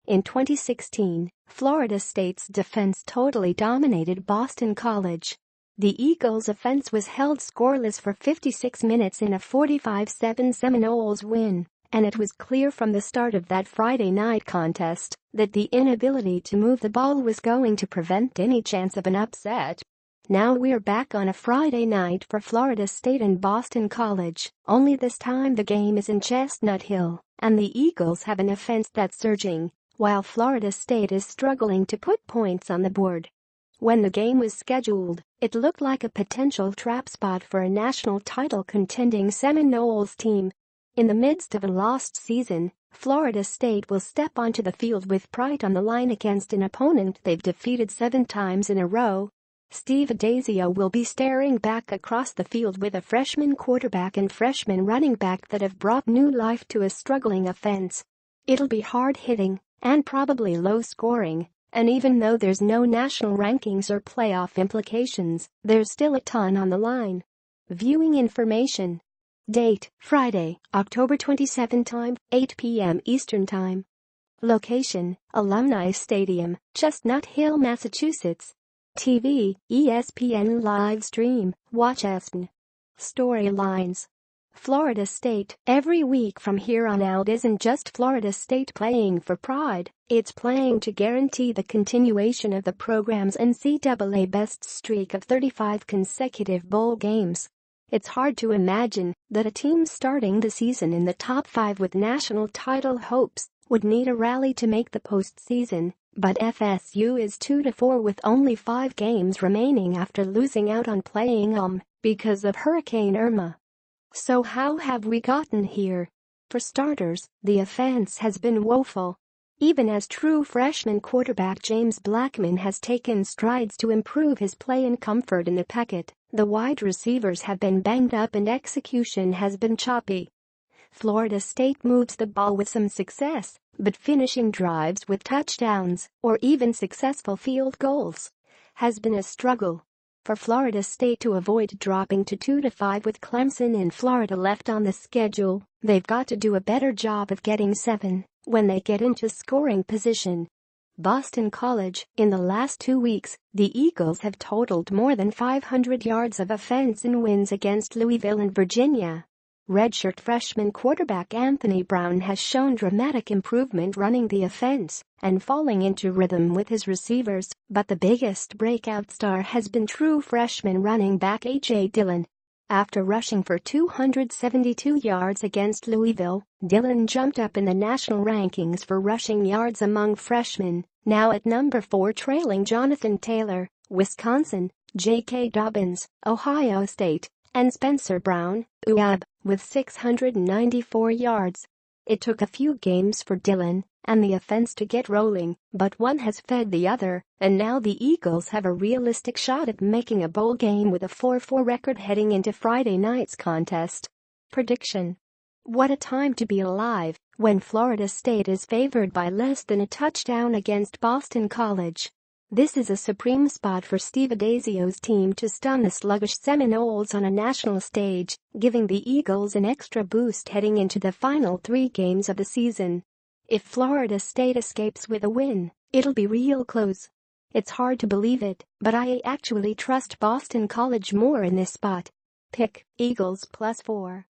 In 2016, Florida State's defense totally dominated Boston College. The Eagles' offense was held scoreless for 56 minutes in a 45-7 Seminoles win, and it was clear from the start of that Friday night contest that the inability to move the ball was going to prevent any chance of an upset. Now we're back on a Friday night for Florida State and Boston College, only this time the game is in Chestnut Hill, and the Eagles have an offense that's surging, while Florida State is struggling to put points on the board. When the game was scheduled, it looked like a potential trap spot for a national title contending Seminoles team. In the midst of a lost season, Florida State will step onto the field with pride on the line against an opponent they've defeated 7 times in a row. Steve Addazio will be staring back across the field with a freshman quarterback and freshman running back that have brought new life to a struggling offense. It'll be hard-hitting and probably low-scoring, and even though there's no national rankings or playoff implications, there's still a ton on the line. Viewing information. Date, Friday, October 27. Time, 8 p.m. Eastern Time. Location, Alumni Stadium, Chestnut Hill, Massachusetts. TV, ESPN live stream, watch ESPN. Storylines. Florida State. Every week from here on out isn't just Florida State playing for pride, it's playing to guarantee the continuation of the program's NCAA best streak of 35 consecutive bowl games. It's hard to imagine that a team starting the season in the top 5 with national title hopes would need a rally to make the postseason, but FSU is 2-4 with only 5 games remaining after losing out on playing because of Hurricane Irma. So how have we gotten here? For starters, the offense has been woeful. Even as true freshman quarterback James Blackman has taken strides to improve his play and comfort in the pocket, the wide receivers have been banged up and execution has been choppy. Florida State moves the ball with some success, but finishing drives with touchdowns, or even successful field goals, has been a struggle. For Florida State to avoid dropping to 2-5 with Clemson and Florida left on the schedule, they've got to do a better job of getting 7 when they get into scoring position. Boston College. In the last 2 weeks, the Eagles have totaled more than 500 yards of offense in wins against Louisville and Virginia. Redshirt freshman quarterback Anthony Brown has shown dramatic improvement running the offense and falling into rhythm with his receivers, but the biggest breakout star has been true freshman running back A.J. Dillon. After rushing for 272 yards against Louisville, Dillon jumped up in the national rankings for rushing yards among freshmen, now at number 4 trailing Jonathan Taylor, Wisconsin, J.K. Dobbins, Ohio State, and Spencer Brown, UAB, with 694 yards. It took a few games for Dillon and the offense to get rolling, but one has fed the other, and now the Eagles have a realistic shot at making a bowl game with a 4-4 record heading into Friday night's contest. Prediction. What a time to be alive when Florida State is favored by less than a touchdown against Boston College. This is a supreme spot for Steve Addazio's team to stun the sluggish Seminoles on a national stage, giving the Eagles an extra boost heading into the final 3 games of the season. If Florida State escapes with a win, it'll be real close. It's hard to believe it, but I actually trust Boston College more in this spot. Pick Eagles +4.